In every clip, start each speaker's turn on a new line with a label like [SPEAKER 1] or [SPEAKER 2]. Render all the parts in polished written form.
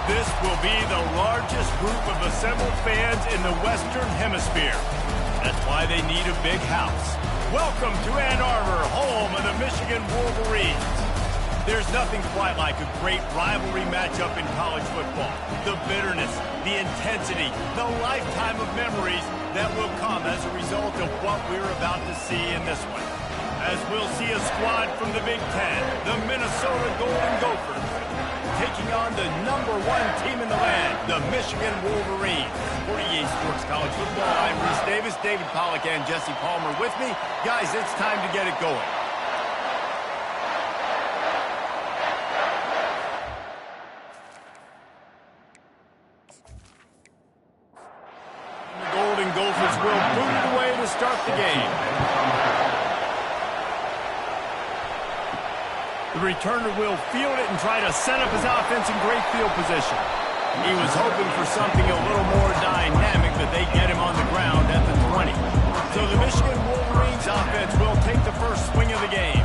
[SPEAKER 1] This will be the largest group of assembled fans in the Western Hemisphere. That's why they need a big house. Welcome to Ann Arbor, home of the Michigan Wolverines. There's nothing quite like a great rivalry matchup in college football. The bitterness, the intensity, the lifetime of memories that will come as a result of what we're about to see in this one. As we'll see a squad from the Big Ten, the Minnesota Golden Gophers, taking on the #1 team in the land, the Michigan Wolverines. For EA Sports College Football, I'm Reese Davis, David Pollack, and Jesse Palmer with me. Guys, it's time to get it going. The Golden Gophers will boot it away to start the game. The returner will field it and try to set up his offense in great field position. He was hoping for something a little more dynamic, but they get him on the ground at the 20. So the Michigan Wolverines offense will take the first swing of the game.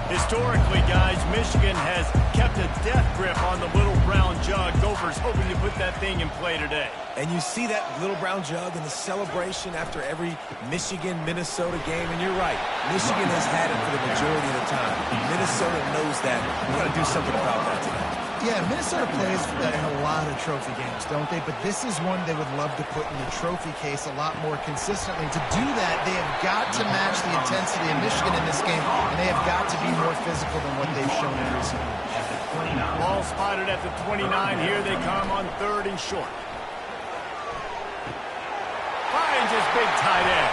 [SPEAKER 1] Historically, guys, Michigan has kept a death grip on the little brown jug. Gophers hoping to put that thing in play today.
[SPEAKER 2] And you see that little brown jug and the celebration after every Michigan-Minnesota game, and you're right. Michigan has had it for the majority of the time. Minnesota knows that. We've got to do something about that today.
[SPEAKER 3] Yeah, Minnesota plays in a lot of trophy games, don't they? But this is one they would love to put in the trophy case a lot more consistently. To do that, they have got to match the intensity of Michigan in this game, and they have got to be more physical than what they've shown in recent years.
[SPEAKER 1] Ball spotted at the 29. Here they come on 3rd and short. Finds his big tight end.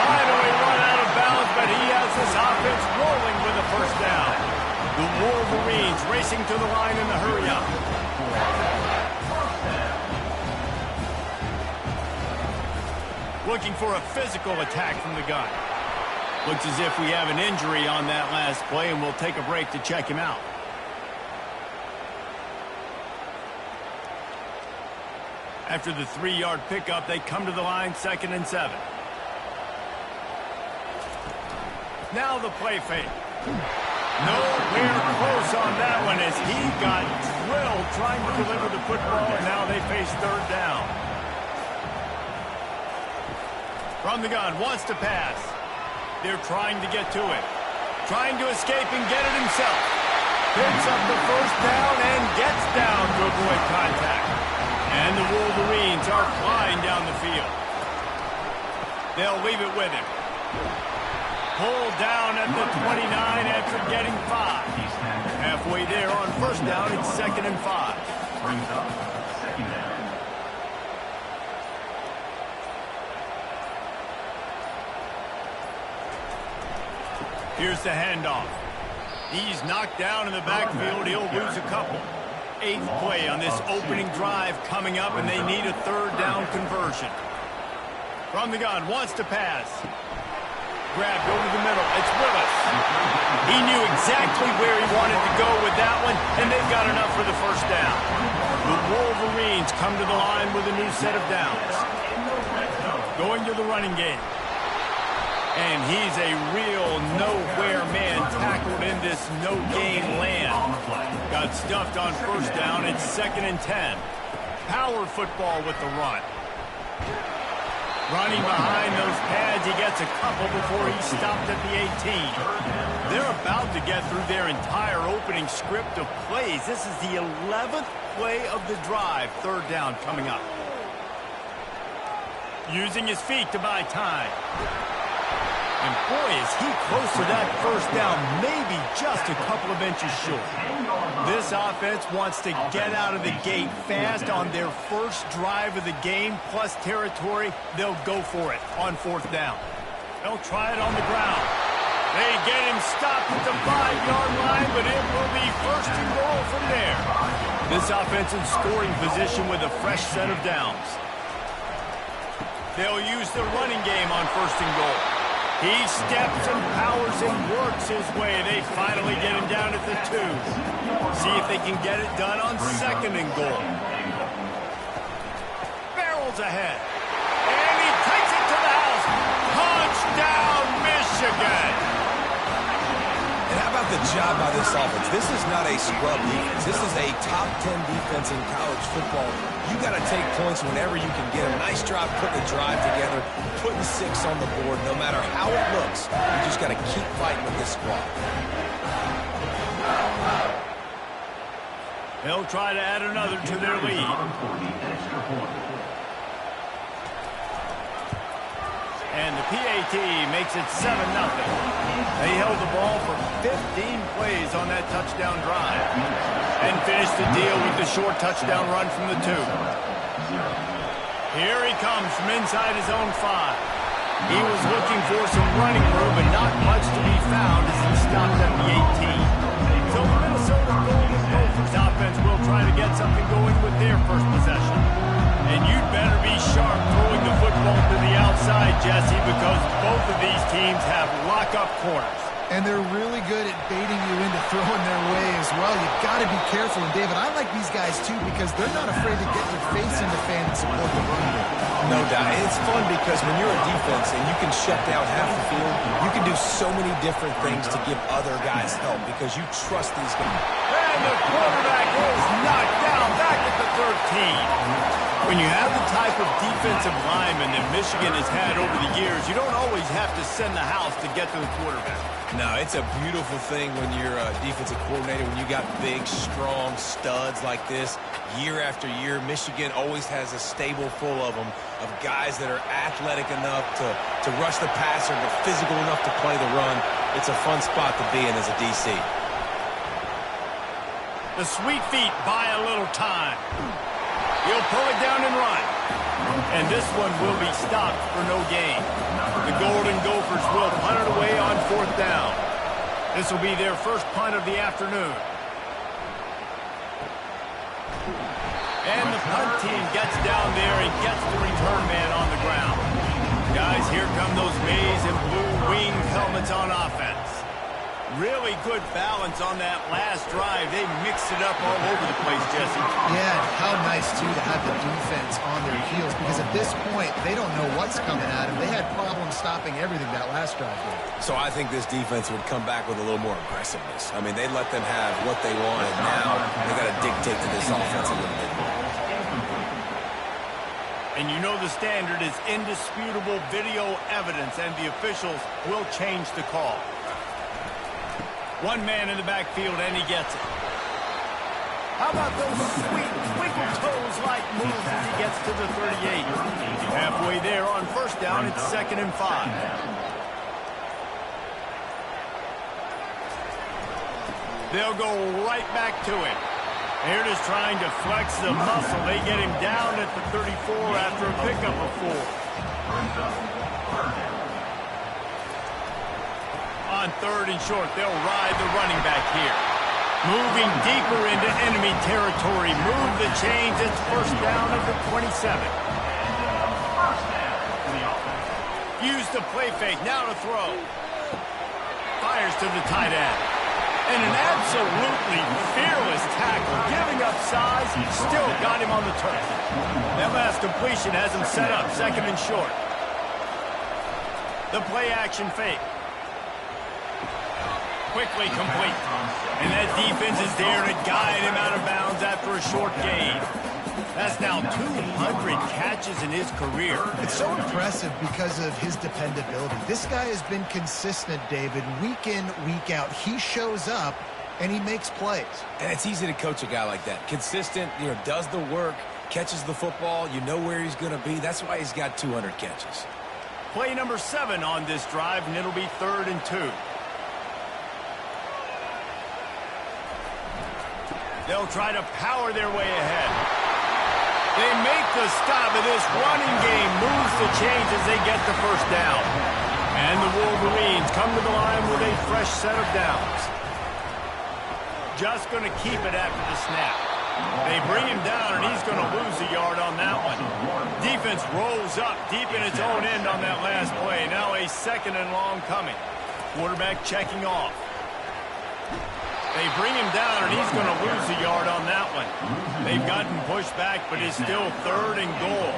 [SPEAKER 1] Finally run out of bounds, but he has this offense rolling with a first down. The Wolverines racing to the line in the hurry-up. Looking for a physical attack from the gun. Looks as if we have an injury on that last play, and we'll take a break to check him out. After the 3-yard pickup, they come to the line, 2nd and 7. Now the play fake. Nowhere close on that one as he got drilled trying to deliver the football, and now they face 3rd down. From the gun, wants to pass. They're trying to get to it. Trying to escape and get it himself. Picks up the first down and gets down to avoid contact. And the Wolverines are flying down the field. They'll leave it with him. Pulled down at the 29 after getting 5. Halfway there on 1st down, it's 2nd and 5. Brings up 2nd down. Here's the handoff. He's knocked down in the backfield. He'll lose a couple. 8th play on this opening drive coming up, and they need a 3rd down conversion. From the gun, wants to pass. Grabbed over the middle. It's Willis. He knew exactly where he wanted to go with that one, and they've got enough for the first down. The Wolverines come to the line with a new set of downs. Going to the running game. And he's a real nowhere man tackled in this no-game land. Got stuffed on 1st down. It's 2nd and 10. Power football with the run. Running behind those pads, he gets a couple before he stopped at the 18. They're about to get through their entire opening script of plays. This is the 11th play of the drive. 3rd down coming up. Using his feet to buy time. And boy, is he close to that first down, maybe just a couple of inches short. This offense wants to get out of the gate fast on their first drive of the game, plus territory. They'll go for it on 4th down. They'll try it on the ground. They get him stopped at the 5-yard line, but it will be 1st and goal from there. This offense in scoring position with a fresh set of downs. They'll use the running game on 1st and goal. He steps and powers and works his way. They finally get him down at the 2. See if they can get it done on 2nd and goal. Barrels ahead. And he takes it to the house. Touchdown, Michigan.
[SPEAKER 2] And how about the job by this offense. This is not a scrub defense. This is a top 10 defense in college football. You got to take points whenever you can get them. Nice job putting the drive together, putting 6 on the board. No matter how it looks, you just got to keep fighting with this squad.
[SPEAKER 1] They'll try to add another to their lead. And the PAT makes it 7-0. They held the ball for 15 plays on that touchdown drive and finished the deal with the short touchdown run from the 2. Here he comes from inside his own 5. He was looking for some running room, but not much to be found as he stopped at the 18. So the Minnesota Golden Gophers offense will try to get something going with their first possession. And you'd better be sharp throwing the football to the outside, Jesse, because both of these teams have lock-up corners.
[SPEAKER 3] And they're really good at baiting you into throwing their way as well. You've got to be careful. And, David, I like these guys, too, because they're not afraid to get their face in the fan and support the run game.
[SPEAKER 2] No doubt. It's fun because when you're a defense and you can shut down half the field, you can do so many different things to give other guys help because you trust these guys.
[SPEAKER 1] And the quarterback is knocked down back at the 13. When you have the type of defensive lineman that Michigan has had over the years, you don't always have to send the house to get to the quarterback.
[SPEAKER 2] No, it's a beautiful thing when you're a defensive coordinator, when you got big, strong studs like this. Year after year, Michigan always has a stable full of them, of guys that are athletic enough to rush the passer, but physical enough to play the run. It's a fun spot to be in as a DC.
[SPEAKER 1] The sweet feet buy a little time. He'll pull it down and run. And this one will be stopped for no gain. The Golden Gophers will punt it away on 4th down. This will be their first punt of the afternoon. And the punt team gets down there and gets the return man on the ground. Guys, here come those maize and blue winged helmets on offense. Really good balance on that last drive. They mixed it up all over the place, Jesse.
[SPEAKER 3] Yeah, how nice, too, to have the defense on their heels because at this point, they don't know what's coming at them. They had problems stopping everything that last drive did.
[SPEAKER 2] So I think this defense would come back with a little more aggressiveness. I mean, they let them have what they wanted. Now they got to dictate to this offense a little bit more.
[SPEAKER 1] And you know the standard is indisputable video evidence, and the officials will change the call. One man in the backfield, and he gets it. How about those sweet twinkle toes-like moves as he gets to the 38? Halfway there on 1st down, it's 2nd and 5. They'll go right back to it. They're just trying to flex the muscle. They get him down at the 34 after a pickup of 4. On 3rd and short, they'll ride the running back here. Moving deeper into enemy territory. Move the chains. It's 1st down at the 27. Use the play fake. Now to throw. Fires to the tight end. And an absolutely fearless tackle. Giving up size. Still got him on the turf. That last completion has him set up. 2nd and short. The play action fake. Quickly complete. And that defense is there to guide him out of bounds after a short gain. That's now 200 catches in his career.
[SPEAKER 3] It's so impressive because of his dependability. This guy has been consistent, David, week in, week out. He shows up, and he makes plays.
[SPEAKER 2] And it's easy to coach a guy like that. Consistent, does the work, catches the football, you know where he's going to be. That's why he's got 200 catches.
[SPEAKER 1] Play number 7 on this drive, and it'll be 3rd and 2. They'll try to power their way ahead. They make the stop of this running game, moves the chains as they get the 1st down. And the Wolverines come to the line with a fresh set of downs. Just going to keep it after the snap. They bring him down, and he's going to lose a yard on that one. Defense rolls up deep in its own end on that last play. Now a 2nd and long coming. Quarterback checking off. They bring him down, and he's going to lose a yard on that one. They've gotten pushed back, but it's still 3rd and goal.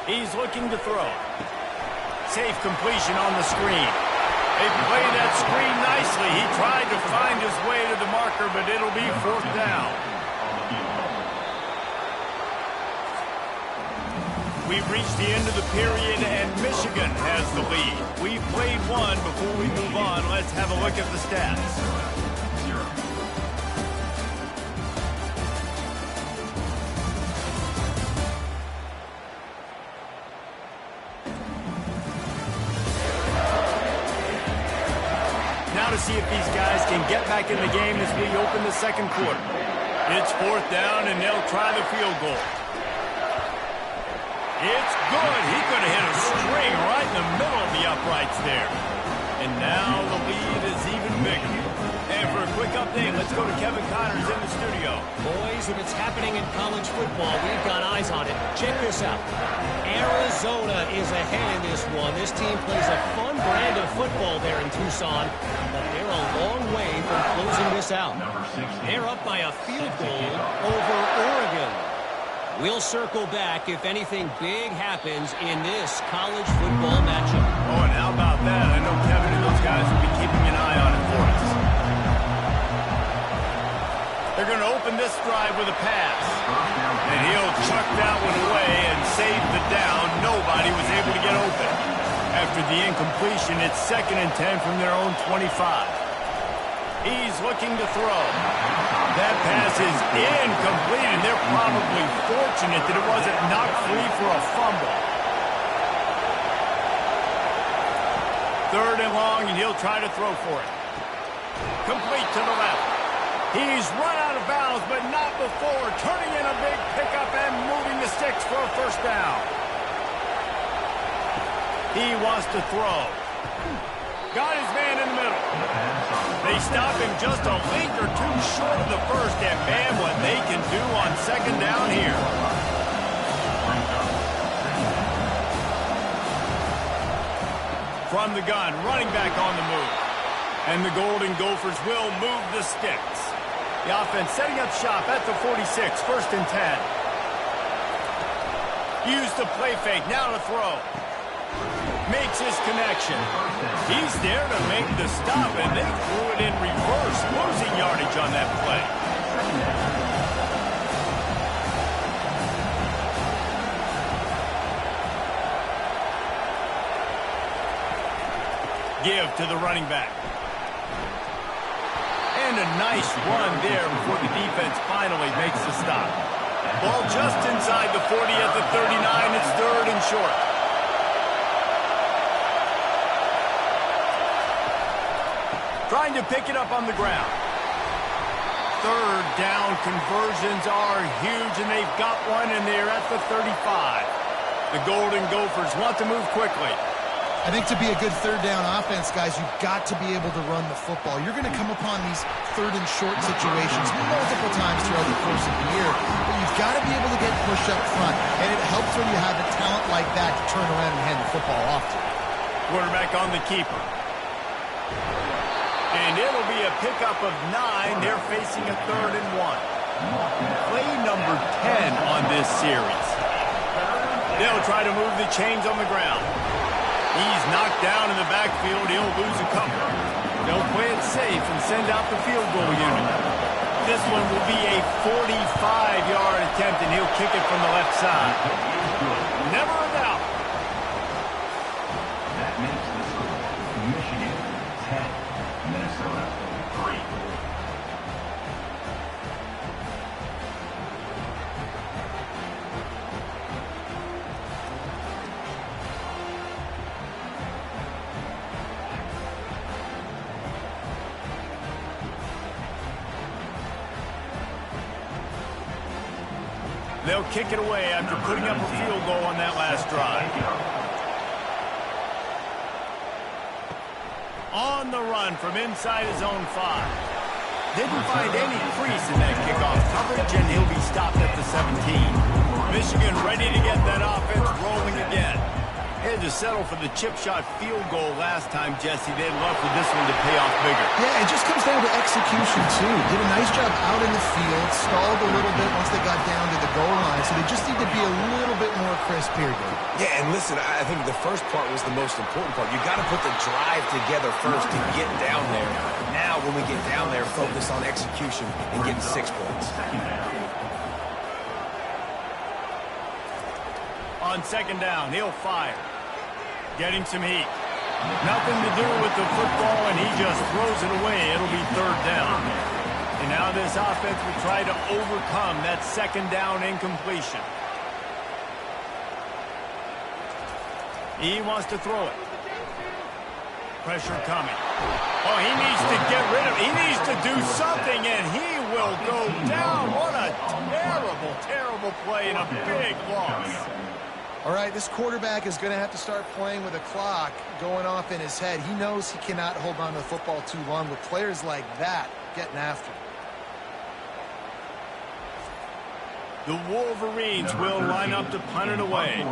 [SPEAKER 1] He's looking to throw. Safe completion on the screen. They played that screen nicely. He tried to find his way to the marker, but it'll be 4th down. We've reached the end of the period, and Michigan has the lead. We've played one. Before we move on, let's have a look at the stats. Now to see if these guys can get back in the game as we open the second quarter. It's 4th down, and they'll try the field goal. It's good. He could have hit a string right in the middle of the uprights there. And now the lead is even bigger. And for a quick update, let's go to Kevin Connors in the studio.
[SPEAKER 4] Boys, if it's happening in college football, we've got eyes on it. Check this out. Arizona is ahead in this one. This team plays a fun brand of football there in Tucson, but they're a long way from closing this out. They're up by a field goal over Oregon. We'll circle back if anything big happens in this college football matchup.
[SPEAKER 1] Oh, and how about that? I know Kevin and those guys will be keeping an eye on it for us. They're going to open this drive with a pass. And he'll chuck that one away and save the down. Nobody was able to get open. After the incompletion, it's 2nd and 10 from their own 25. He's looking to throw. That pass is incomplete, and they're probably fortunate that it wasn't knocked free for a fumble. 3rd and long, and he'll try to throw for it. Complete to the left. He's run out of bounds, but not before turning in a big pickup and moving the sticks for a 1st down. He wants to throw. Got his man in the middle. They stop him just a link or two short of the 1st, and man, what they can do on 2nd down here. From the gun, running back on the move. And the Golden Gophers will move the sticks. The offense setting up shop at the 46, 1st and 10. Use the play fake, now to throw. Makes his connection. He's there to make the stop, and they threw it in reverse, losing yardage on that play. Give to the running back. And a nice run there before the defense finally makes the stop. Ball just inside the 40 at the 39. It's 3rd and short. Trying to pick it up on the ground. 3rd down conversions are huge, and they've got one, and they're at the 35. The Golden Gophers want to move quickly.
[SPEAKER 3] I think to be a good 3rd down offense, guys, you've got to be able to run the football. You're going to come upon these 3rd and short situations multiple times throughout the course of the year, but you've got to be able to get push up front, and it helps when you have a talent like that to turn around and hand the football off to.
[SPEAKER 1] Quarterback on the keeper. And it'll be a pickup of 9. They're facing a 3rd and 1. Play number 10 on this series. They'll try to move the chains on the ground. He's knocked down in the backfield. He'll lose a couple. They'll play it safe and send out the field goal unit. This one will be a 45-yard attempt, and he'll kick it from the left side. Never a doubt.
[SPEAKER 5] That makes this Michigan 10, Minnesota 3.
[SPEAKER 1] They'll kick it away after putting up a field goal on that last drive. On the run from inside his own 5. Didn't find any crease in that kickoff coverage, and he'll be stopped at the 17. Michigan ready to get that offense rolling again. Had to settle for the chip shot field goal last time, Jesse. They'd love for this one to pay off bigger.
[SPEAKER 3] Yeah, it just comes down to execution, too. Did a nice job out in the field, stalled a little bit once they got down to the goal line, so they just need to be a little bit more crisp here, Dave.
[SPEAKER 2] Yeah, and listen, I think the first part was the most important part. You got to put the drive together first to get down there. Now, when we get down there, focus on execution and getting 6 points.
[SPEAKER 1] On second down, he'll fire. Getting some heat. Nothing to do with the football, and he just throws it away. It'll be third down. And now this offense will try to overcome that second down incompletion. He wants to throw it. Pressure coming. Oh, he needs to get rid of it. He needs to do something, and he will go down. What a terrible, terrible play and a big loss.
[SPEAKER 3] All right, this quarterback is going to have to start playing with a clock going off in his head. He knows he cannot hold on to the football too long with players like that getting after him.
[SPEAKER 1] The Wolverines will line up to punt it away.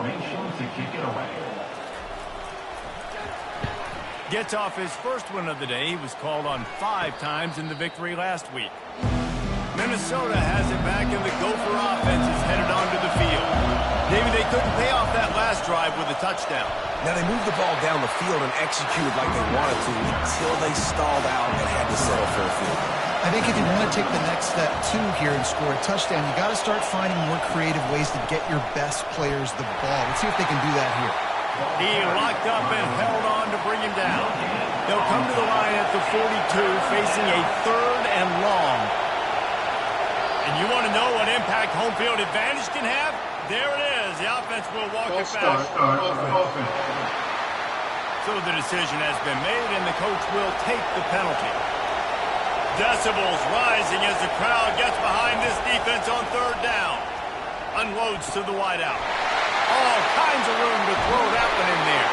[SPEAKER 1] Gets off his first one of the day. He was called on 5 times in the victory last week. Minnesota has it back, and the Gopher offense is headed onto the field. Maybe they couldn't pay off that last drive with a touchdown.
[SPEAKER 2] Now, they moved the ball down the field and executed like they wanted to until they stalled out and had to settle for a field goal.
[SPEAKER 3] I think if you want to take the next step, too, here and score a touchdown, you got to start finding more creative ways to get your best players the ball. Let's see if they can do that here.
[SPEAKER 1] He locked up and held on to bring him down. They'll come to the line at the 42, facing a third and long. And you want to know what impact home field advantage can have? There it is. The offense will walk it back. So the decision has been made, and the coach will take the penalty. Decibels rising as the crowd gets behind this defense on third down. Unloads to the wideout. All kinds of room to throw that one in there.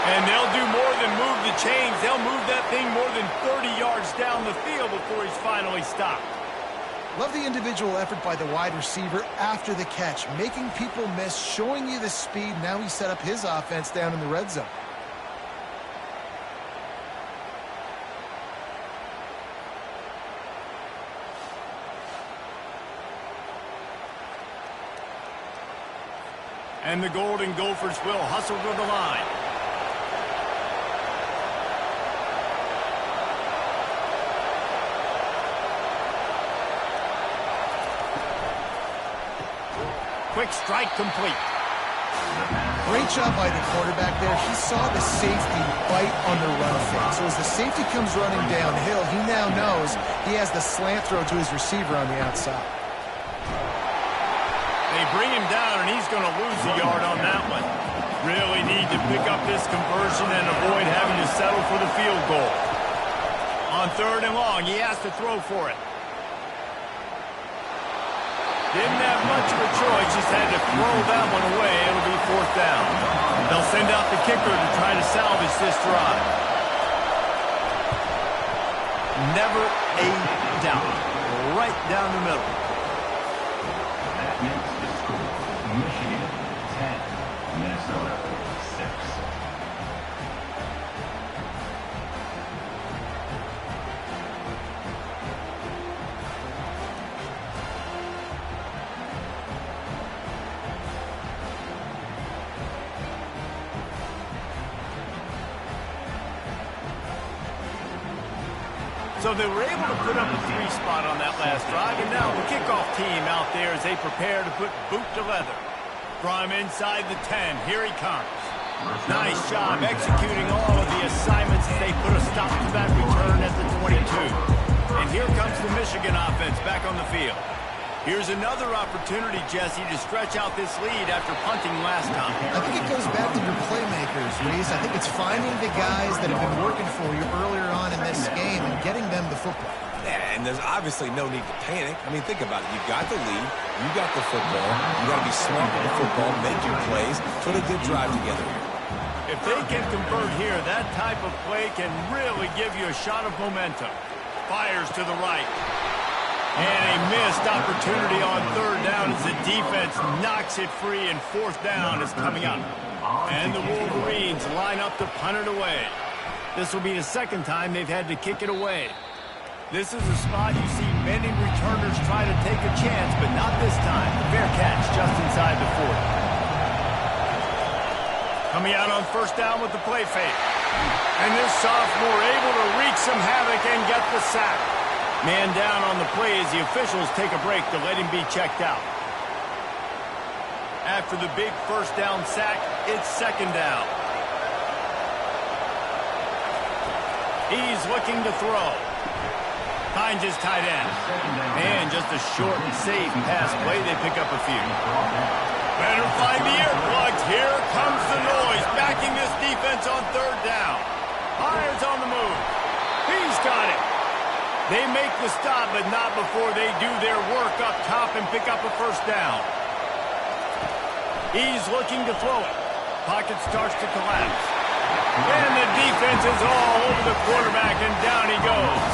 [SPEAKER 1] And they'll do more than move the chains. They'll move that thing more than 30 yards down the field before he's finally stopped.
[SPEAKER 3] Love the individual effort by the wide receiver after the catch, making people miss, showing you the speed. Now he set up his offense down in the red zone.
[SPEAKER 1] And the Golden Gophers will hustle to the line. Quick strike complete.
[SPEAKER 3] Great job by the quarterback there. He saw the safety bite on the run fake. So as the safety comes running downhill, he now knows he has the slant throw to his receiver on the outside.
[SPEAKER 1] They bring him down, and he's going to lose a yard on that one. Really need to pick up this conversion and avoid having to settle for the field goal. On third and long, he has to throw for it. Didn't have much of a choice, just had to throw that one away. It'll be fourth down. They'll send out the kicker to try to salvage this drive. Never a doubt. Right down the middle.
[SPEAKER 5] That makes the score Michigan 10, Minnesota 6.
[SPEAKER 1] So they were able to put up a 3 spot on that last drive, and now the kickoff team out there as they prepare to put boot to leather. From inside the 10, here he comes. Nice job executing all of the assignments as they put a stop to that return at the 22. And here comes the Michigan offense back on the field. Here's another opportunity, Jesse, to stretch out this lead after punting last time.
[SPEAKER 3] I think it goes back to your playmakers, Reese. I think it's finding the guys that have been working for you earlier on in this game and getting them the football.
[SPEAKER 2] Yeah, and there's obviously no need to panic. I mean, think about it. You got the lead. You got the football. You got to be smart with the football, make your plays, put a good drive together here.
[SPEAKER 1] If they can convert here, that type of play can really give you a shot of momentum. Fires to the right. And a missed opportunity on third down as the defense knocks it free, and fourth down is coming up. And the Wolverines line up to punt it away. This will be the second time they've had to kick it away. This is a spot you see many returners try to take a chance, but not this time. The fair catch just inside the 40. Coming out on first down with the play fake. And this sophomore able to wreak some havoc and get the sack. Man down on the play as the officials take a break to let him be checked out. After the big first down sack, it's second down. He's looking to throw. Finds his tight end. And just a short and safe pass play. They pick up a few. Better find the earplugs. Here comes the noise. Backing this defense on third down. Myers on the move. He's got it. They make the stop, but not before they do their work up top and pick up a first down. He's looking to throw it. Pocket starts to collapse. And the defense is all over the quarterback, and down he goes.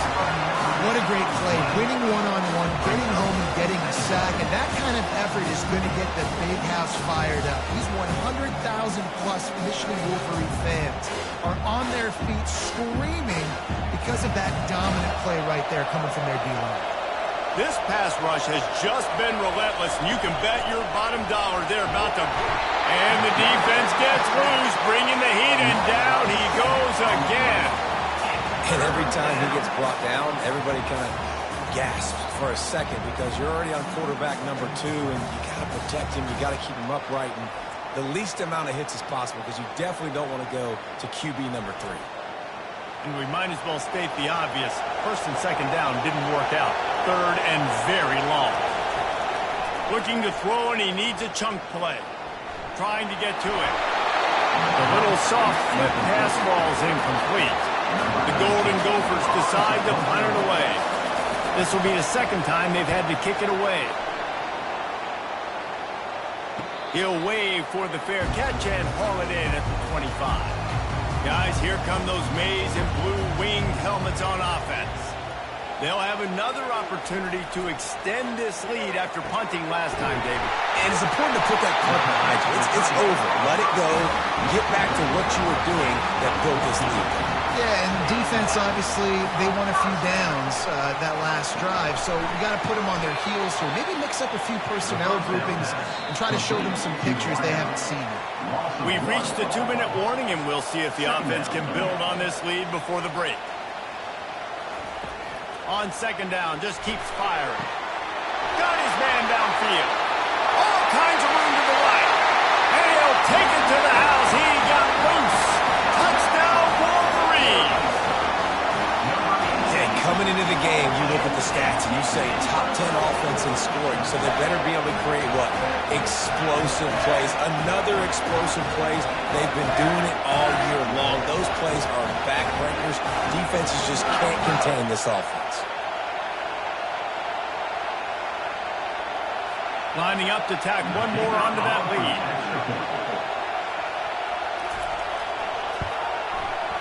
[SPEAKER 3] What a great play. Winning one-on-one, getting home and getting a sack, and that kind of effort is going to get the big house fired up. These 100,000-plus Michigan Wolverine fans are on their feet screaming because of that dominant play right there coming from their D-line.
[SPEAKER 1] This pass rush has just been relentless, and you can bet your bottom dollar they're about to... And the defense gets loose, bringing the heat, and down he goes again.
[SPEAKER 2] And every time he gets brought down, everybody kind of gasps for a second because you're already on quarterback number 2, and you got to protect him. You got to keep him upright and the least amount of hits as possible because you definitely don't want to go to QB number 3.
[SPEAKER 1] And we might as well state the obvious. First and second down didn't work out. Third and very long. Looking to throw, and he needs a chunk play. Trying to get to it. The little soft flip pass falls incomplete. The Golden Gophers decide to punt it away. This will be the second time they've had to kick it away. He'll wave for the fair catch and haul it in at the 25. Guys, here come those maize and blue winged helmets on offense. They'll have another opportunity to extend this lead after punting last time, David.
[SPEAKER 2] And it's important to put that punt behind you. It's over. Let it go. Get back to what you were doing that built this lead.
[SPEAKER 3] Yeah, and defense, obviously, they won a few downs that last drive, so you got to put them on their heels here. Maybe mix up a few personnel groupings and try to show them some pictures they haven't seen yet.
[SPEAKER 1] We've reached the 2-minute warning, and we'll see if the offense can build on this lead before the break. On second down, just keeps firing. Got his man downfield. All kinds of room to the right. And he'll take it to the house. He got loose. Touchdown, Wolverines.
[SPEAKER 2] And coming into the game, you look at the stats and you say top 10 offense in scoring, so they better be able to create what? Explosive plays. Another explosive plays. They've been doing it all year long. Those plays are backbreakers. Defenses just can't contain this offense.
[SPEAKER 1] Lining up to tack one more onto that lead.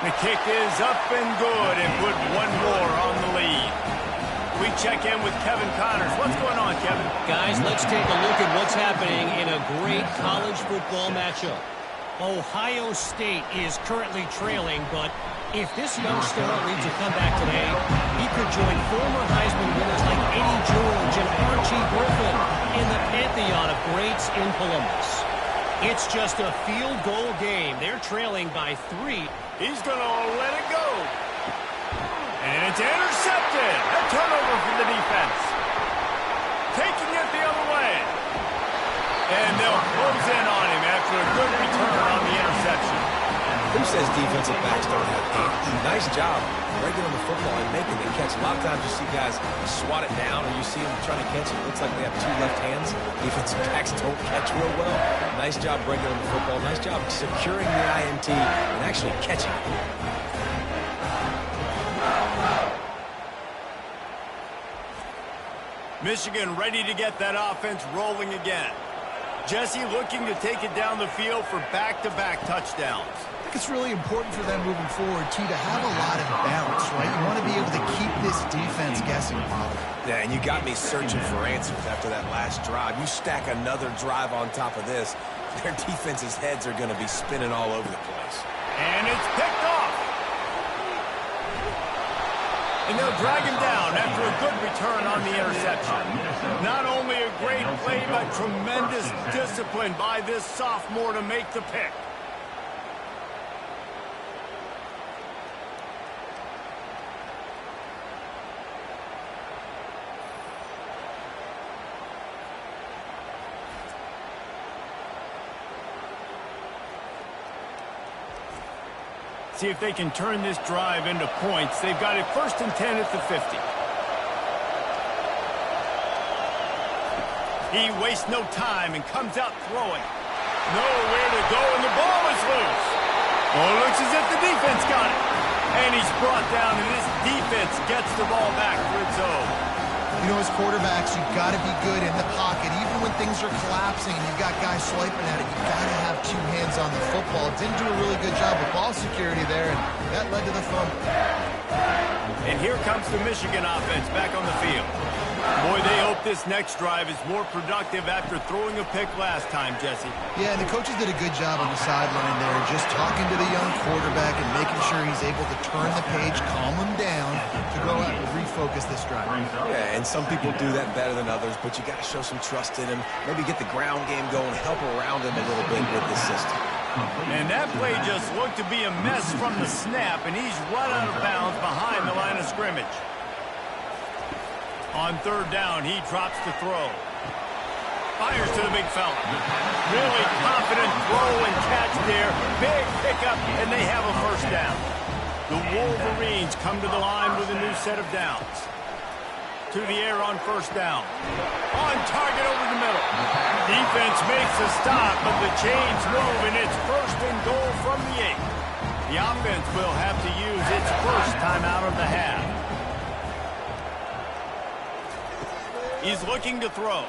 [SPEAKER 1] The kick is up and good and put one more on the lead. We check in with Kevin Connors. What's going on, Kevin?
[SPEAKER 4] Guys, let's take a look at what's happening in a great college football matchup. Ohio State is currently trailing, but if this young star leads a comeback today, he could join former Heisman winners like Eddie George and Archie Griffin in the pantheon of greats in Columbus. It's just a field goal game. They're trailing by 3.
[SPEAKER 1] He's going to let it go. And it's intercepted. A turnover for the defense. Taking it the other way. And they'll close in on him after a good return on the interception.
[SPEAKER 2] Who says defensive backs don't have hands? Nice job breaking on the football and making the catch. A lot of times you see guys swat it down or you see them trying to catch it. It looks like they have 2 left hands. Defensive backs don't catch real well. Nice job breaking on the football. Nice job securing the INT and actually catching it.
[SPEAKER 1] Michigan ready to get that offense rolling again. Jesse looking to take it down the field for back-to-back touchdowns.
[SPEAKER 3] I think it's really important for them moving forward, too, to have a lot of balance, right? You want to be able to keep this defense guessing, Molly.
[SPEAKER 2] Yeah, and you got me searching for answers after that last drive. You stack another drive on top of this, Their defense's heads are going to be spinning all over the place.
[SPEAKER 1] And it's picked off. And they'll drag him down after a good return on the interception. Not only a great play, but tremendous discipline by this sophomore to make the pick. See if they can turn this drive into points. They've got it 1st and 10 at the 50. He wastes no time and comes out throwing. Nowhere to go, and the ball is loose. Oh, it looks as if the defense got it. And he's brought down, and this defense gets the ball back for its own.
[SPEAKER 3] You know, as quarterbacks, you've got to be good in the pocket. Even when things are collapsing and you've got guys swiping at it, you've got to have 2 hands on the football. Didn't do a really good job of ball security there, and that led to the fumble.
[SPEAKER 1] And here comes the Michigan offense back on the field. Boy, they hope this next drive is more productive after throwing a pick last time, Jesse.
[SPEAKER 3] Yeah, and the coaches did a good job on the sideline there, just talking to the young quarterback and making sure he's able to turn the page, calm him down, to go out and refocus this drive.
[SPEAKER 2] Yeah, and some people do that better than others, but you got to show some trust in him. Maybe get the ground game going, help around him a little bit with the system.
[SPEAKER 1] And that play just looked to be a mess from the snap, and he's run out of bounds behind the line of scrimmage. On 3rd down, he drops the throw. Fires to the big fella. Really confident throw and catch there. Big pickup, and they have a 1st down. The Wolverines come to the line with a new set of downs. To the air on 1st down. On target over the middle. Defense makes a stop, but the chains move, and it's 1st and goal from the 8. The offense will have to use its 1st timeout of the half. He's looking to throw.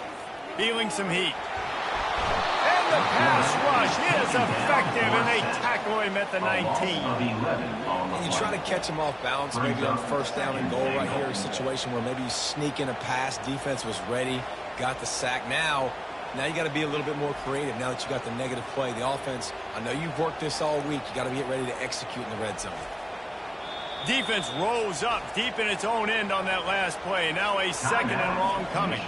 [SPEAKER 1] Feeling some heat. And the pass rush is effective, and they tackle him at the 19.
[SPEAKER 2] And you try to catch him off balance, maybe on 1st down and goal right here, a situation where maybe you sneak in a pass, defense was ready, got the sack. Now you got to be a little bit more creative now that you got the negative play. The offense, I know you've worked this all week. You got to get ready to execute in the red zone.
[SPEAKER 1] Defense rose up deep in its own end on that last play. Now a 2nd and long coming.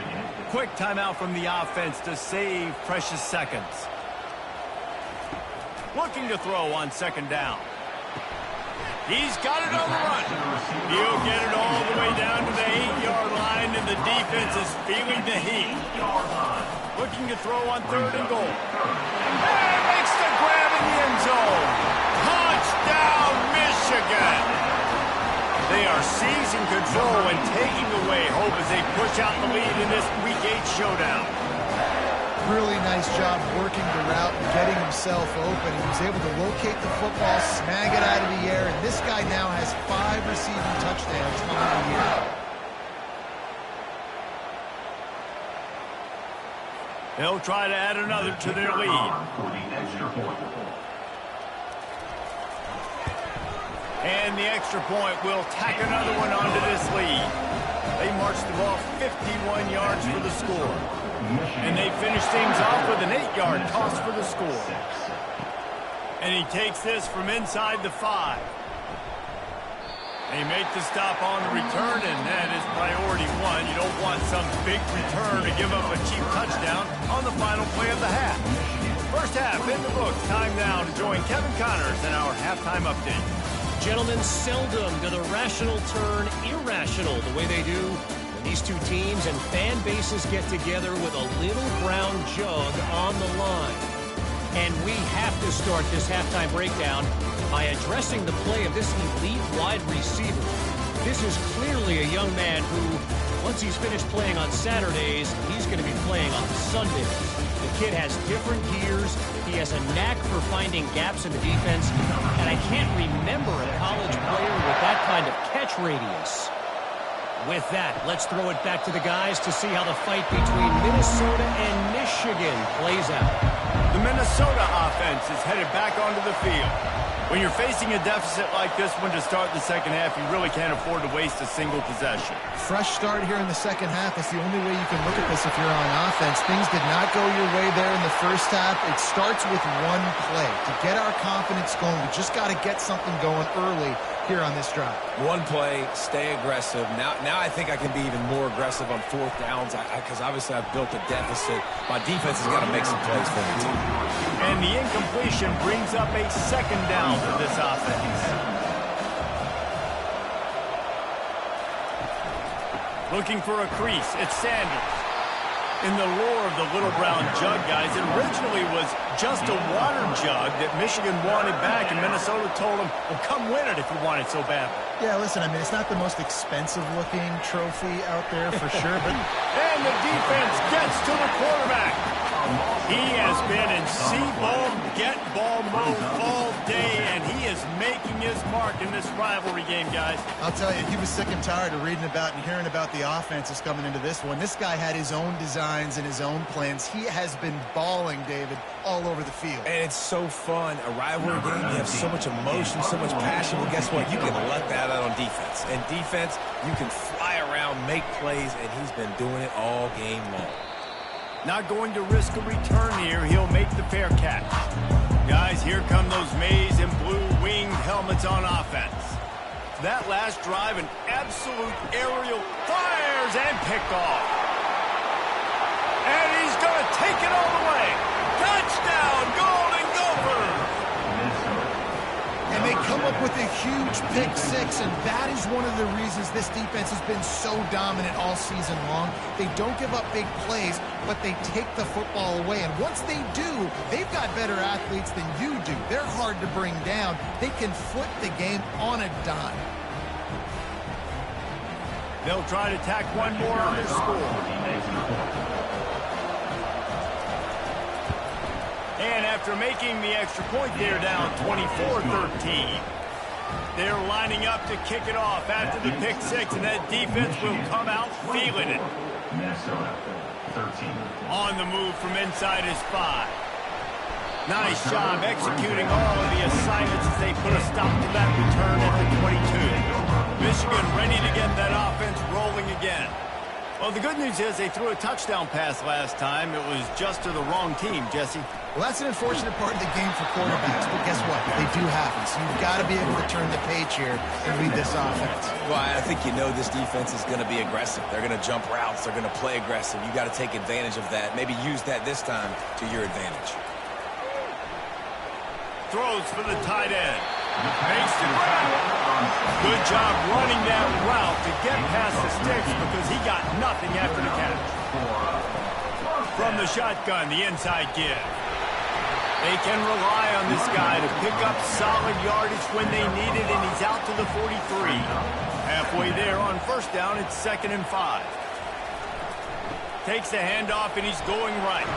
[SPEAKER 1] Quick timeout from the offense to save precious seconds. Looking to throw on 2nd down. He's got it on the run. He'll get it all the way down to the 8-yard line, and the defense is feeling the heat. Looking to throw on 3rd and goal. And makes the grab in the end zone. Touchdown, Michigan! They are seizing control and taking away hope as they push out the lead in this Week 8 showdown.
[SPEAKER 3] Really nice job working the route and getting himself open. He was able to locate the football, snag it out of the air, and this guy now has 5 receiving touchdowns on the year.
[SPEAKER 1] They'll try to add another to their lead. And the extra point will tack another one onto this lead. They march the ball 51 yards for the score. And they finish things off with an 8-yard toss for the score. And he takes this from inside the 5. They make the stop on the return, and that is priority 1. You don't want some big return to give up a cheap touchdown on the final play of the half. 1st half in the books. Time now to join Kevin Connors in our halftime update.
[SPEAKER 4] Gentlemen, seldom do the rational turn irrational the way they do when these two teams and fan bases get together with a little brown jug on the line. And we have to start this halftime breakdown by addressing the play of this elite wide receiver. This is clearly a young man who, once he's finished playing on Saturdays, he's going to be playing on Sundays. The kid has different gears. He has a knack for finding gaps in the defense, and I can't remember a college player with that kind of catch radius. With that, let's throw it back to the guys to see how the fight between Minnesota and Michigan plays out.
[SPEAKER 1] The Minnesota offense is headed back onto the field. When you're facing a deficit like this one to start the second half, you really can't afford to waste a single possession.
[SPEAKER 3] Fresh start here in the second half. That's the only way you can look at this if you're on offense. Things did not go your way there in the first half. It starts with one play. To get our confidence going, we just got to get something going early here on this drive.
[SPEAKER 2] One play, stay aggressive. Now I think I can be even more aggressive on fourth downs because obviously I've built a deficit. My defense has got to make some plays for me, too.
[SPEAKER 1] And the incompletion brings up a second down for this offense. Looking for a crease, it's Sanders. In the lore of the little brown jug, guys, it originally was just a water jug that Michigan wanted back, and Minnesota told them, well, come win it if you want it so badly.
[SPEAKER 3] Yeah, listen, I mean, it's not the most expensive-looking trophy out there for sure, but...
[SPEAKER 1] And the defense gets to the quarterback. He has been in see-ball, get-ball mode all day, and he is making his mark in this rivalry game, guys.
[SPEAKER 3] I'll tell you, he was sick and tired of reading about and hearing about the offenses coming into this one. This guy had his own designs and his own plans. He has been balling, David, all over the field.
[SPEAKER 2] And it's so fun. A rivalry game, you have so much emotion, so much passion. Well, guess what? You can let that out on defense. And defense, you can fly around, make plays, and he's been doing it all game long.
[SPEAKER 1] Not going to risk a return here. He'll make the fair catch. Guys, here come those maize and blue winged helmets on offense. That last drive, an absolute aerial fires and picked off. And he's going to take it all the way. Touchdown, Golden Gophers!
[SPEAKER 3] And they come up with a huge pick six, and that is one of the reasons this defense has been so dominant all season long. They don't give up big plays, but they take the football away. And once they do, they've got better athletes than you do. They're hard to bring down. They can flip the game on a dime.
[SPEAKER 1] They'll try to tack one more on their score. And after making the extra point, they're down 24-13. They're lining up to kick it off after the pick six, and that defense will come out feeling it.
[SPEAKER 5] Minnesota, 13.
[SPEAKER 1] On the move from inside his 5. Nice job executing all of the assignments as they put a stop to that return at the 22. Michigan ready to get that offense rolling again. Well, the good news is they threw a touchdown pass last time. It was just to the wrong team, Jesse.
[SPEAKER 3] Well, that's an unfortunate part of the game for quarterbacks, but guess what? They do happen, so you've got to be able to turn the page here and lead this offense.
[SPEAKER 2] Well, I think you know this defense is going to be aggressive. They're going to jump routes. They're going to play aggressive. You got to take advantage of that. Maybe use that this time to your advantage.
[SPEAKER 1] Throws for the tight end. Makes the grab. Good job running that route to get past the sticks because he got nothing after the catch. From the shotgun, the inside give. They can rely on this guy to pick up solid yardage when they need it, and he's out to the 43. Halfway there on first down, it's 2nd and 5. Takes the handoff, and he's going right.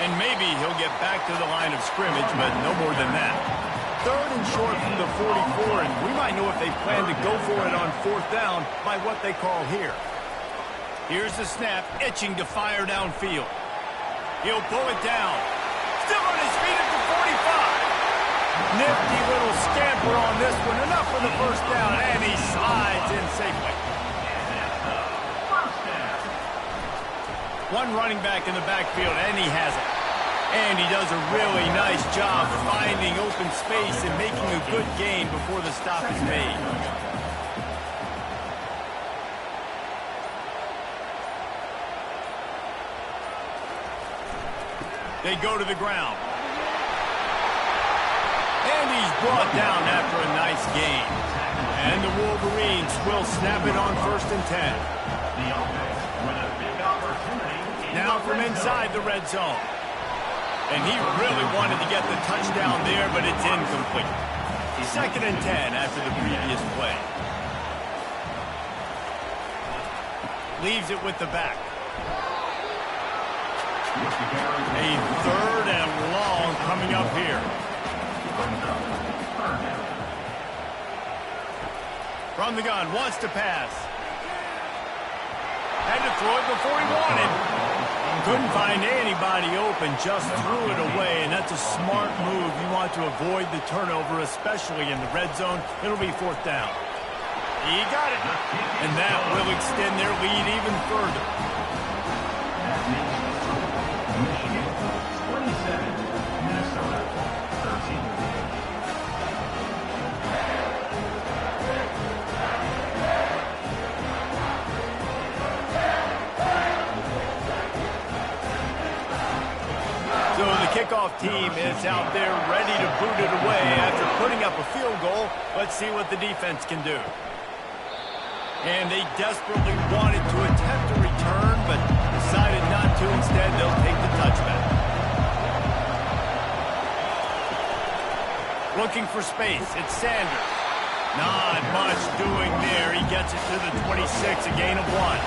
[SPEAKER 1] And maybe he'll get back to the line of scrimmage, but no more than that. 3rd and short from the 44, and we might know if they plan to go for it on 4th down by what they call here. Here's the snap, itching to fire downfield. He'll pull it down. Still on his feet at the 45. Nifty little scamper on this one. Enough for the first down, and he slides in safely. One running back in the backfield, and he has it. And he does a really nice job finding open space and making a good gain before the stop is made. They go to the ground. And he's brought down after a nice gain. And the Wolverines will snap it on 1st and 10. Now from inside the red zone. And he really wanted to get the touchdown there, but it's incomplete. 2nd and 10 after the previous play. Leaves it with the back. A 3rd and long coming up here. From the gun, wants to pass. Had to throw it before he wanted. Couldn't find anybody open, just threw it away, and that's a smart move. You want to avoid the turnover, especially in the red zone. It'll be 4th down. He got it, and that will extend their lead even further.
[SPEAKER 5] Michigan 27, Minnesota 13.
[SPEAKER 1] So the kickoff team is out there ready to boot it away after putting up a field goal. Let's see what the defense can do. And they desperately wanted to attempt a return, but decided not to. Instead, they'll take the touchback. Looking for space. It's Sanders. Not much doing there. He gets it to the 26, a gain of 1.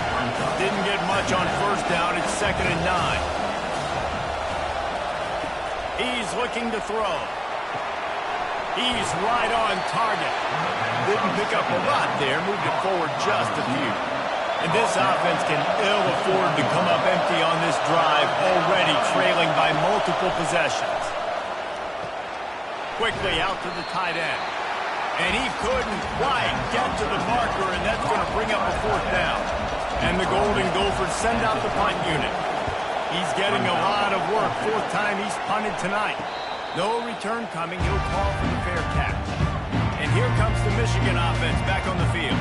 [SPEAKER 1] Didn't get much on 1st down. It's 2nd and 9. He's looking to throw. He's right on target. Didn't pick up a lot there. Moved it forward just a few. And this offense can ill afford to come up empty on this drive, already trailing by multiple possessions. Quickly out to the tight end. And he couldn't quite get to the marker, and that's going to bring up a 4th down. And the Golden Gophers send out the punt unit. He's getting a lot of work. 4th time he's punted tonight. No return coming. He'll call for the fair catch. And here comes the Michigan offense back on the field.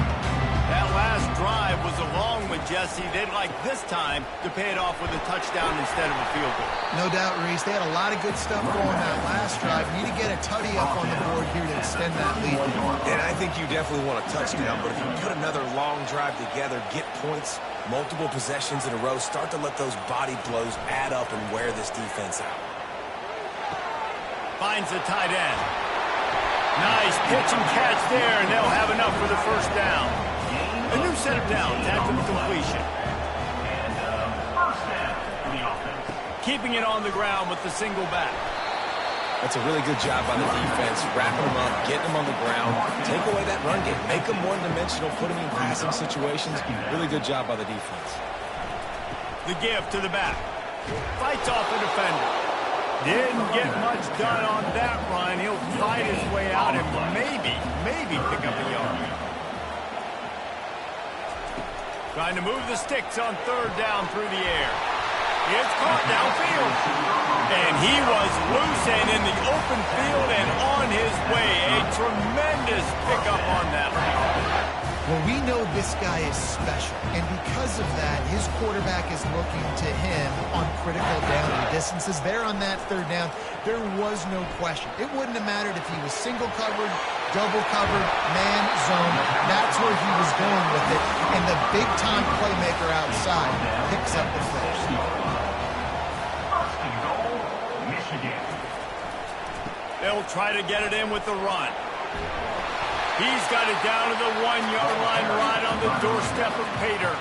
[SPEAKER 1] That last drive was a long one, Jesse. They'd like this time to pay it off with a touchdown instead of a field goal.
[SPEAKER 3] No doubt, Reese. They had a lot of good stuff going that last drive. Need to get a tutty up on the board here to extend that lead.
[SPEAKER 2] And I think you definitely want a touchdown, but if you put another long drive together, get points, multiple possessions in a row, start to let those body blows add up and wear this defense out.
[SPEAKER 1] Finds the tight end. Nice pitch and catch there, and they'll have enough for the 1st down. A new set of downs after the completion.
[SPEAKER 5] And 1st down for the offense.
[SPEAKER 1] Keeping it on the ground with the single back.
[SPEAKER 2] That's a really good job by the defense, wrapping them up, getting them on the ground, take away that run game, make them one-dimensional, put them in passing situations. Really good job by the defense.
[SPEAKER 1] The give to the back. Fights off the defender. Didn't get much done on that run. He'll fight his way out and maybe pick up a yard. Trying to move the sticks on 3rd down through the air. It's caught downfield. And he was loose and in the open field and on his way. A tremendous pickup on that one.
[SPEAKER 3] Well, we know this guy is special, and because of that, his quarterback is looking to him on critical down and distances. There on that 3rd down, there was no question. It wouldn't have mattered if he was single covered, double covered, man, zone. That's where he was going with it, and the big-time playmaker outside picks up the first.
[SPEAKER 5] 1st and goal, Michigan.
[SPEAKER 1] They'll try to get it in with the run. He's got it down to the 1-yard line right on the doorstep of Pater.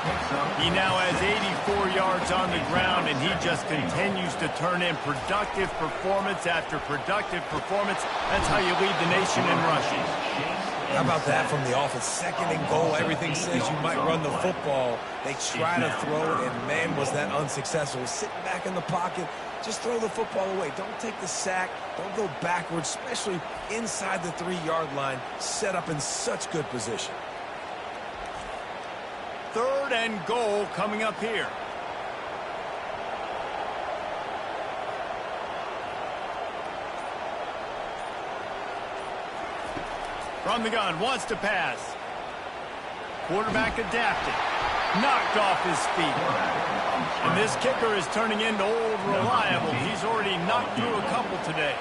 [SPEAKER 1] He now has 84 yards on the ground, and he just continues to turn in productive performance after productive performance. That's how you lead the nation in rushing.
[SPEAKER 2] How about that from the offense? 2nd and goal. Everything says you might run the football. They try to throw it, and man, was that unsuccessful. Sitting back in the pocket, just throw the football away. Don't take the sack. Don't go backwards, especially inside the 3-yard line. Set up in such good position.
[SPEAKER 1] 3rd and goal coming up here. From the gun, wants to pass. Quarterback adapted. Knocked off his feet. And this kicker is turning into old reliable. He's already knocked through a couple today.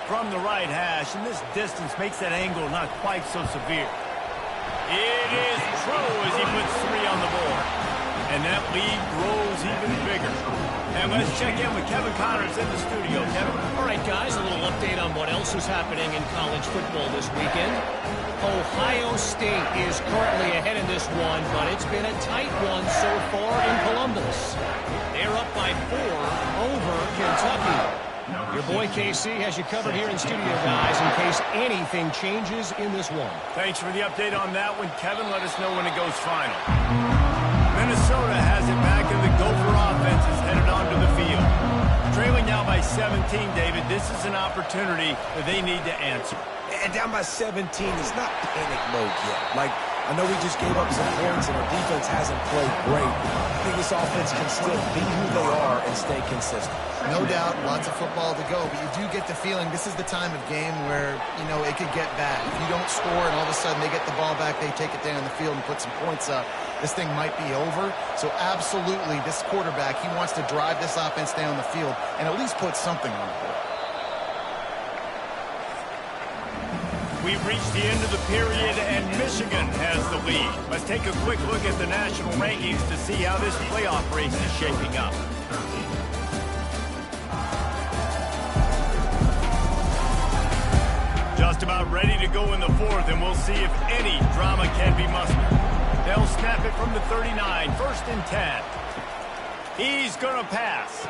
[SPEAKER 1] From the right hash, and this distance makes that angle not quite so severe. It is true as he puts 3 on the board. And that lead grows even bigger. And let's check in with Kevin Connors in the studio. Kevin?
[SPEAKER 4] All right, guys, a little update on what else is happening in college football this weekend. Ohio State is currently ahead in this one, but it's been a tight one so far in Columbus. They're up by 4 over Kentucky. Your boy KC has you covered here in studio, guys, in case anything changes in this one.
[SPEAKER 1] Thanks for the update on that one, Kevin. Let us know when it goes final. Minnesota has it back, and the Gopher offense is headed on David, this is an opportunity that they need to answer.
[SPEAKER 2] And down by 17, it's not panic mode yet. Like, I know we just gave up some points and our defense hasn't played great. I think this offense can still be who they are and stay consistent.
[SPEAKER 3] No doubt, lots of football to go, but you do get the feeling this is the time of game where, you know, it could get bad. If you don't score and all of a sudden they get the ball back, they take it down the field and put some points up, this thing might be over. So absolutely, this quarterback, he wants to drive this offense down the field and at least put something on the board.
[SPEAKER 1] We've reached the end of the period, and Michigan has the lead. Let's take a quick look at the national rankings to see how this playoff race is shaping up. Just about ready to go in the fourth, and we'll see if any drama can be mustered. They'll snap it from the 39, 1st and 10. He's going to pass.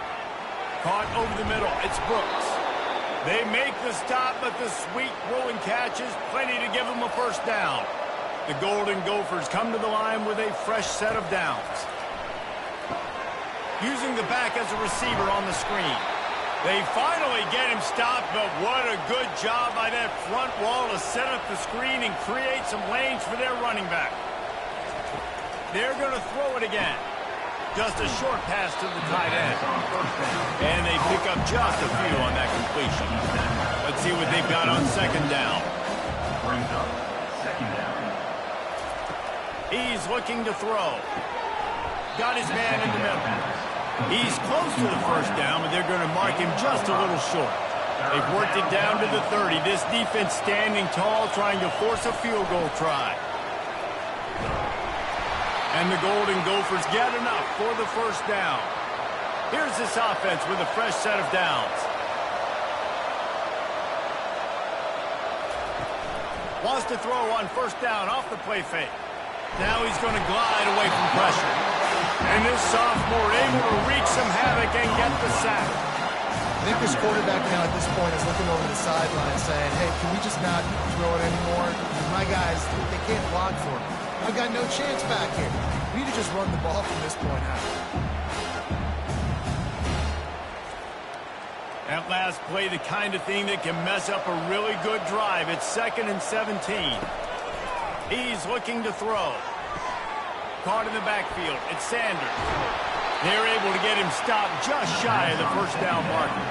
[SPEAKER 1] Caught over the middle. It's Brooks. They make the stop, but the sweet rolling catch is plenty to give them a first down. The Golden Gophers come to the line with a fresh set of downs. Using the back as a receiver on the screen. They finally get him stopped, but what a good job by that front wall to set up the screen and create some lanes for their running back. They're going to throw it again. Just a short pass to the tight end. And they pick up just a few on that completion. Let's see what they've got on 2nd down.
[SPEAKER 5] Brings up 2nd down.
[SPEAKER 1] He's looking to throw. Got his man in the middle. He's close to the 1st down, but they're going to mark him just a little short. They've worked it down to the 30. This defense standing tall, trying to force a field goal try. And the Golden Gophers get enough for the 1st down. Here's this offense with a fresh set of downs. Wants to throw on 1st down off the play fake. Now he's going to glide away from pressure. And this sophomore able to wreak some havoc and get the sack.
[SPEAKER 3] I think this quarterback now at this point is looking over the sideline saying, hey, can we just not throw it anymore? My guys, they can't block for me. I've got no chance back here. We need to just run the ball from this point out.
[SPEAKER 1] That last play, the kind of thing that can mess up a really good drive. It's 2nd and 17. He's looking to throw. Caught in the backfield. It's Sanders. They're able to get him stopped just shy of the 1st down marker.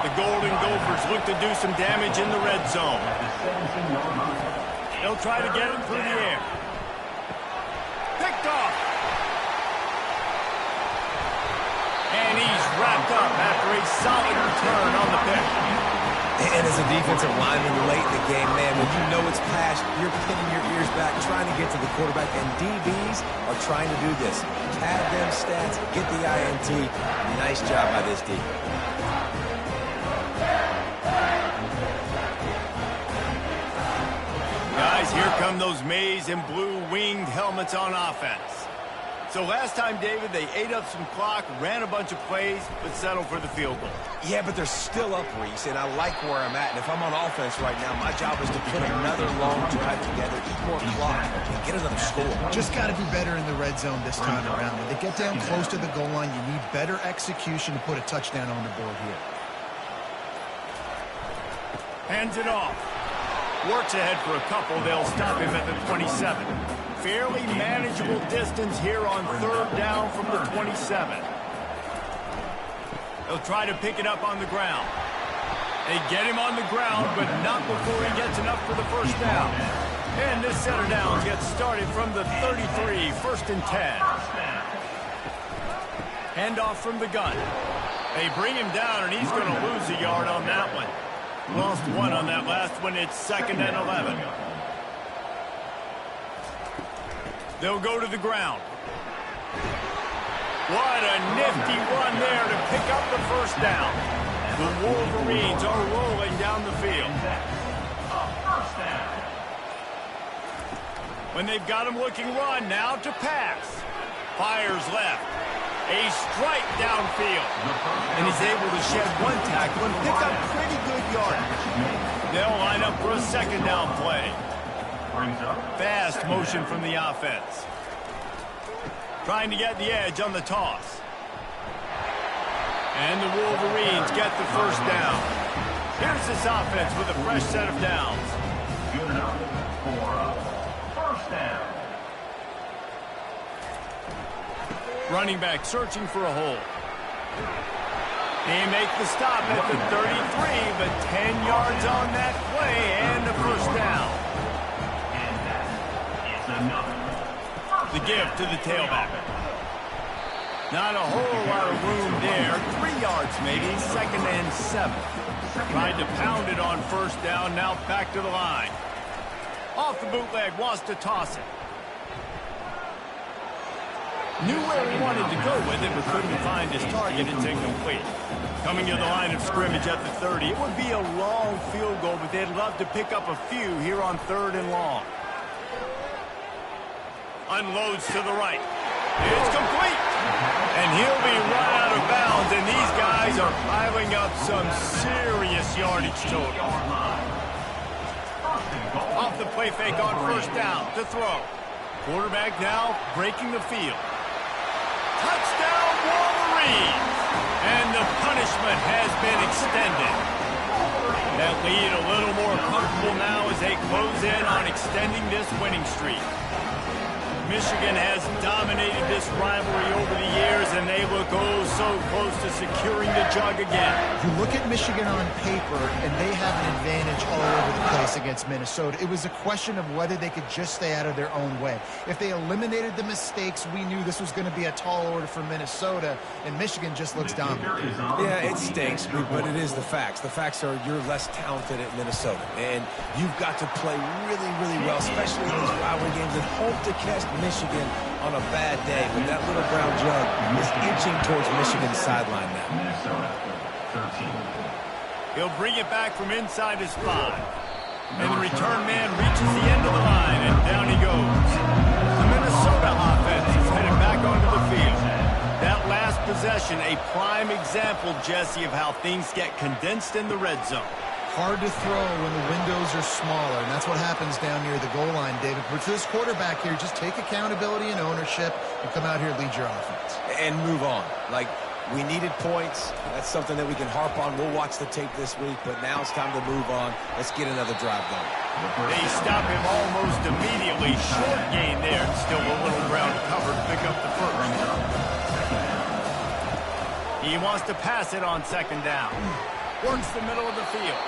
[SPEAKER 1] The Golden Gophers look to do some damage in the red zone. They'll try to get him through the air. Picked off. And he's wrapped up after a solid return on the pick.
[SPEAKER 2] And as a defensive lineman late in the game, man, when you know it's past, you're pinning your ears back, trying to get to the quarterback, and DBs are trying to do this. Pad them stats, get the INT. Nice job by this D.
[SPEAKER 1] Guys, here come those maize and blue winged helmets on offense. So last time, David, they ate up some clock, ran a bunch of plays, but settled for the field goal.
[SPEAKER 2] Yeah, but they're still up, Reese, and I like where I'm at. And if I'm on offense right now, my job is to put another long drive together, eat more clock, and get another score.
[SPEAKER 3] Just got to do better in the red zone this time around. When they get down close to the goal line, you need better execution to put a touchdown on the board here.
[SPEAKER 1] Hands it off. Works ahead for a couple. They'll stop him at the 27. Fairly manageable distance here on 3rd down from the 27. They'll try to pick it up on the ground. They get him on the ground, but not before he gets enough for the 1st down. And this set of downs gets started from the 33, 1st and 10. Handoff from the gun. They bring him down, and he's going to lose a yard on that one. Lost 1 on that last one. It's 2nd and 11. They'll go to the ground. What a nifty run there to pick up the 1st down. The Wolverines are rolling down the field. When they've got him looking run, now to pass. Fires left. A strike downfield. And he's able to shed 1 tackle and pick up pretty good yardage. They'll line up for a 2nd down play. Fast motion from the offense. Trying to get the edge on the toss. And the Wolverines get the first down. Here's this offense with a fresh set of downs.
[SPEAKER 5] Good enough for first down.
[SPEAKER 1] Running back searching for a hole. They make the stop at the 33, but 10 yards on that play and a first down.
[SPEAKER 5] And that is another.
[SPEAKER 1] The give to the tailback. Not a whole lot of room there. 3 yards maybe, 2nd and 7. Tried to pound it on first down, now back to the line. Off the bootleg, wants to toss it. Knew where he wanted to go with it, but couldn't find his target. It's incomplete. Coming to the line of scrimmage at the 30. It would be a long field goal, but they'd love to pick up a few here on 3rd and long. Unloads to the right. It's complete. And he'll be run out of bounds, and these guys are piling up some serious yardage total. Off the play fake on first down to throw. Quarterback now breaking the field. Touchdown Wolverines! And the punishment has been extended. That lead a little more comfortable now as they close in on extending this winning streak. Michigan has dominated this rivalry over the years, and they look oh so close to securing the jug again.
[SPEAKER 3] You look at Michigan on paper, and they have an advantage all over the place against Minnesota. It was a question of whether they could just stay out of their own way. If they eliminated the mistakes, we knew this was going to be a tall order for Minnesota, and Michigan just looks dominant.
[SPEAKER 2] Yeah, it stinks, but it is the facts. The facts are you're less talented at Minnesota, and you've got to play really, really well, especially in these rivalry games, and hope to catch Michigan on a bad day. But that little brown jug is inching towards Michigan's sideline now.
[SPEAKER 5] Minnesota 13.
[SPEAKER 1] He'll bring it back from inside his 5. And the return man reaches the end of the line, and down he goes. The Minnesota offense is headed back onto the field. That last possession, a prime example, Jesse, of how things get condensed in the red zone.
[SPEAKER 3] Hard to throw when the windows are smaller, and that's what happens down near the goal line, David. But for this quarterback here, just take accountability and ownership and come out here and lead your offense.
[SPEAKER 2] And move on. Like, we needed points. That's something that we can harp on. We'll watch the tape this week, but now it's time to move on. Let's get another drive going.
[SPEAKER 1] They stop him almost immediately. Short gain there. Still a little ground covered to pick up the first. He wants to pass it on 2nd down. Works the middle of the field.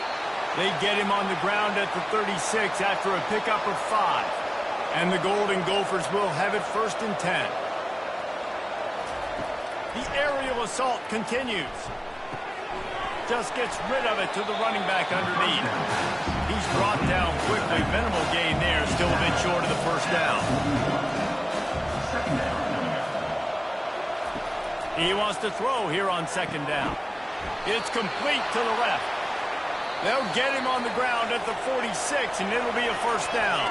[SPEAKER 1] They get him on the ground at the 36 after a pickup of 5. And the Golden Gophers will have it 1st and 10. The aerial assault continues. Just gets rid of it to the running back underneath. He's brought down quickly. Minimal gain there. Still a bit short of the first down. He wants to throw here on 2nd down. It's complete to the left. They'll get him on the ground at the 46, and it'll be a first down.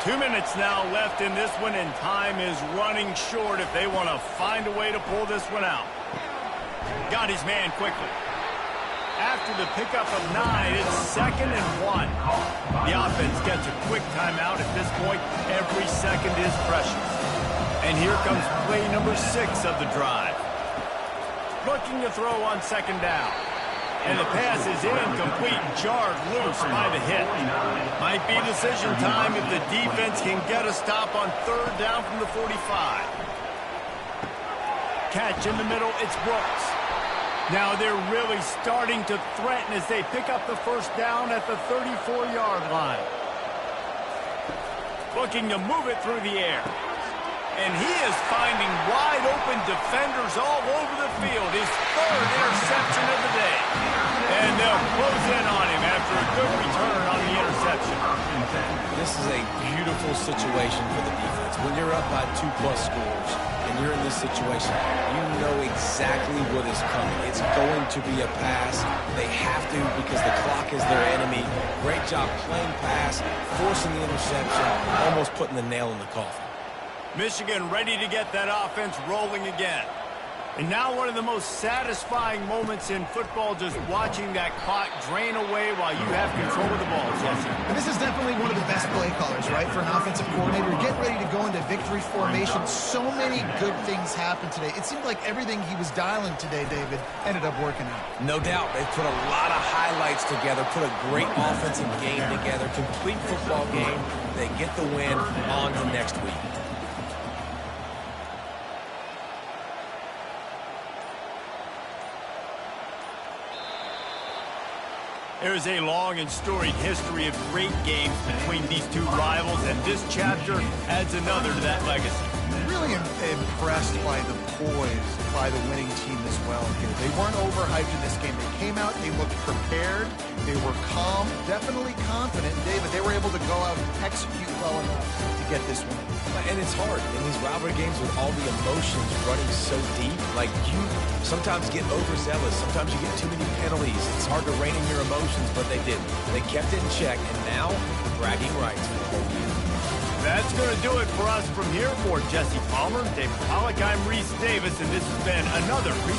[SPEAKER 1] 2 minutes now left in this one, and time is running short if they want to find a way to pull this one out. Got his man quickly. After the pickup of 9, it's 2nd and 1. The offense gets a quick timeout at this point. Every second is precious. And here comes play number 6 of the drive. Looking to throw on 2nd down. And the pass is incomplete, jarred loose by the hit. Might be decision time if the defense can get a stop on 3rd down from the 45. Catch in the middle, it's Brooks. Now they're really starting to threaten as they pick up the first down at the 34-yard line. Looking to move it through the air. And he is finding wide-open defenders all over the field. His 3rd interception of the day. And they'll close in on him after a good return on the interception.
[SPEAKER 2] This is a beautiful situation for the defense. When you're up by 2+ scores and you're in this situation, you know exactly what is coming. It's going to be a pass. They have to because the clock is their enemy. Great job playing pass, forcing the interception, almost putting the nail in the coffin.
[SPEAKER 1] Michigan ready to get that offense rolling again. And now one of the most satisfying moments in football, just watching that clock drain away while you have control of the ball, Jesse.
[SPEAKER 3] And this is definitely one of the best play callers, right, for an offensive coordinator. Getting ready to go into victory formation. So many good things happened today. It seemed like everything he was dialing today, David, ended up working out.
[SPEAKER 2] No doubt. They put a lot of highlights together, put a great offensive game together, complete football game. They get the win. On to next week.
[SPEAKER 1] There's a long and storied history of great games between these two rivals, and this chapter adds another to that legacy.
[SPEAKER 3] Really impressed by the poise by the winning team as well here. They weren't overhyped in this game. They came out, they looked prepared, they were calm, definitely confident. David, they were able to go out and execute well enough to get this win.
[SPEAKER 2] And it's hard in these rivalry games with all the emotions running so deep. Like, you sometimes get overzealous. Sometimes you get too many penalties. It's hard to rein in your emotions, but they didn't. They kept it in check, and now the bragging rights for the whole year.
[SPEAKER 1] That's going to do it for us from here. For Jesse Palmer, David Pollack, I'm Reese Davis, and this has been another presentation.